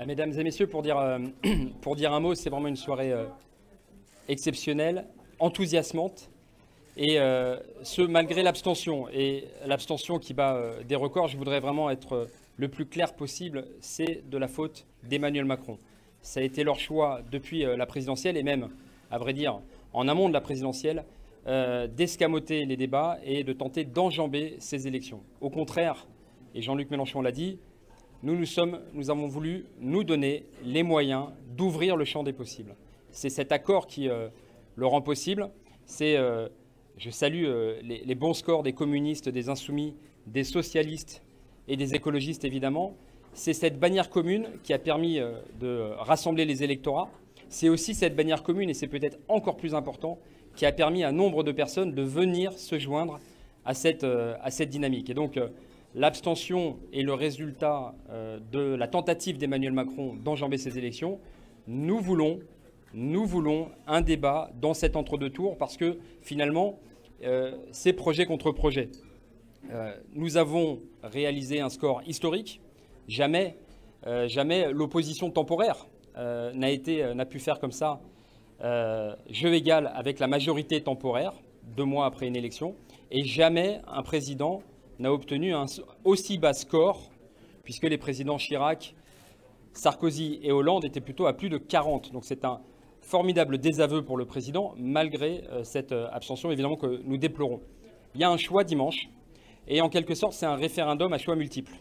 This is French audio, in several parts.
Mesdames et messieurs, pour dire un mot, c'est vraiment une soirée exceptionnelle, enthousiasmante, et ce malgré l'abstention. Et l'abstention qui bat des records, je voudrais vraiment être le plus clair possible, c'est de la faute d'Emmanuel Macron. Ça a été leur choix depuis la présidentielle et même, à vrai dire, en amont de la présidentielle, d'escamoter les débats et de tenter d'enjamber ces élections. Au contraire, et Jean-Luc Mélenchon l'a dit, nous avons voulu nous donner les moyens d'ouvrir le champ des possibles. C'est cet accord qui le rend possible. Je salue les bons scores des communistes, des insoumis, des socialistes et des écologistes, évidemment. C'est cette bannière commune qui a permis de rassembler les électorats. C'est aussi cette bannière commune, et c'est peut-être encore plus important, qui a permis à nombre de personnes de venir se joindre à cette dynamique. Et donc, l'abstention est le résultat de la tentative d'Emmanuel Macron d'enjamber ces élections. Nous voulons un débat dans cet entre-deux tours parce que finalement, c'est projet contre projet. Nous avons réalisé un score historique. Jamais l'opposition temporaire n'a pu faire comme ça jeu égal avec la majorité temporaire 2 mois après une élection. Et jamais un président n'a obtenu un aussi bas score, puisque les présidents Chirac, Sarkozy et Hollande étaient plutôt à plus de 40. Donc c'est un formidable désaveu pour le président, malgré cette abstention, évidemment, que nous déplorons. Il y a un choix dimanche, et en quelque sorte, c'est un référendum à choix multiples.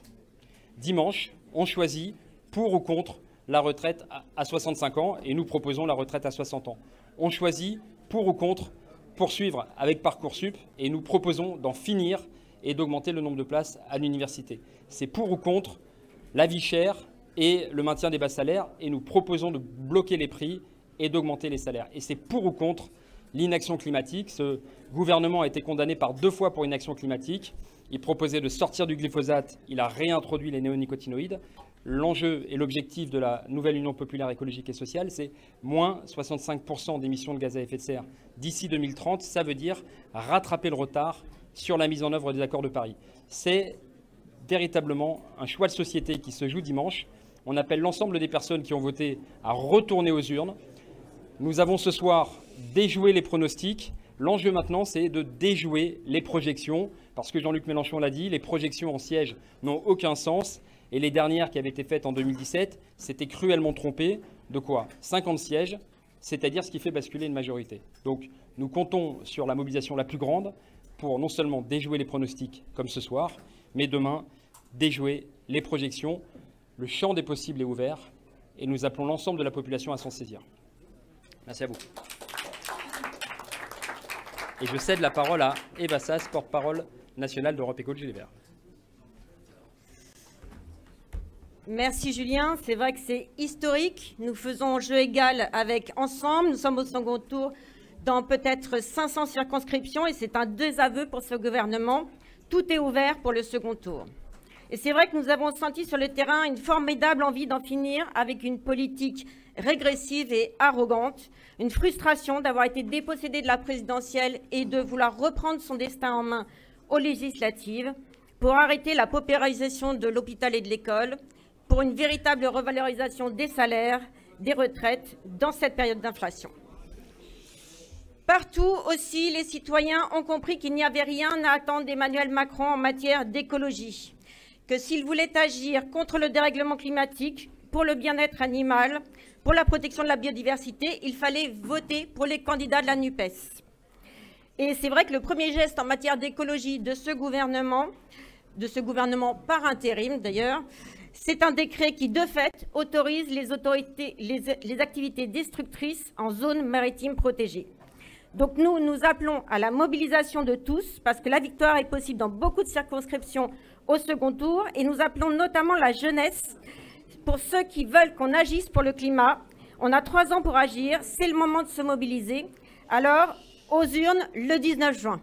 Dimanche, on choisit pour ou contre la retraite à 65 ans, et nous proposons la retraite à 60 ans. On choisit pour ou contre poursuivre avec Parcoursup, et nous proposons d'en finir et d'augmenter le nombre de places à l'université. C'est pour ou contre la vie chère et le maintien des bas salaires, et nous proposons de bloquer les prix et d'augmenter les salaires. Et c'est pour ou contre l'inaction climatique. Ce gouvernement a été condamné par 2 fois pour inaction climatique. Il proposait de sortir du glyphosate, il a réintroduit les néonicotinoïdes. L'enjeu et l'objectif de la nouvelle Union populaire écologique et sociale, c'est moins 65% d'émissions de gaz à effet de serre d'ici 2030. Ça veut dire rattraper le retard sur la mise en œuvre des accords de Paris. C'est véritablement un choix de société qui se joue dimanche. On appelle l'ensemble des personnes qui ont voté à retourner aux urnes. Nous avons ce soir déjoué les pronostics. L'enjeu maintenant, c'est de déjouer les projections, parce que Jean-Luc Mélenchon l'a dit, les projections en siège n'ont aucun sens. Et les dernières qui avaient été faites en 2017 s'étaient cruellement trompées. De quoi? 50 sièges, c'est-à-dire ce qui fait basculer une majorité. Donc nous comptons sur la mobilisation la plus grande pour non seulement déjouer les pronostics comme ce soir, mais demain déjouer les projections. Le champ des possibles est ouvert et nous appelons l'ensemble de la population à s'en saisir. Merci à vous. Et je cède la parole à Eva Sas, porte-parole nationale d'Europe Écologie Les Verts. Merci Julien, c'est vrai que c'est historique. Nous faisons jeu égal avec Ensemble. Nous sommes au second tour dans peut-être 500 circonscriptions et c'est un désaveu pour ce gouvernement. Tout est ouvert pour le second tour. Et c'est vrai que nous avons senti sur le terrain une formidable envie d'en finir avec une politique régressive et arrogante, une frustration d'avoir été dépossédé de la présidentielle et de vouloir reprendre son destin en main aux législatives pour arrêter la paupérisation de l'hôpital et de l'école, pour une véritable revalorisation des salaires, des retraites dans cette période d'inflation. Partout aussi, les citoyens ont compris qu'il n'y avait rien à attendre d'Emmanuel Macron en matière d'écologie, que s'il voulait agir contre le dérèglement climatique, pour le bien-être animal, pour la protection de la biodiversité, il fallait voter pour les candidats de la NUPES. Et c'est vrai que le premier geste en matière d'écologie de ce gouvernement par intérim d'ailleurs, c'est un décret qui, de fait, autorise les activités destructrices en zone maritime protégée. Donc nous appelons à la mobilisation de tous, parce que la victoire est possible dans beaucoup de circonscriptions au second tour, et nous appelons notamment la jeunesse, pour ceux qui veulent qu'on agisse pour le climat. On a 3 ans pour agir, c'est le moment de se mobiliser. Alors, aux urnes, le 19 juin.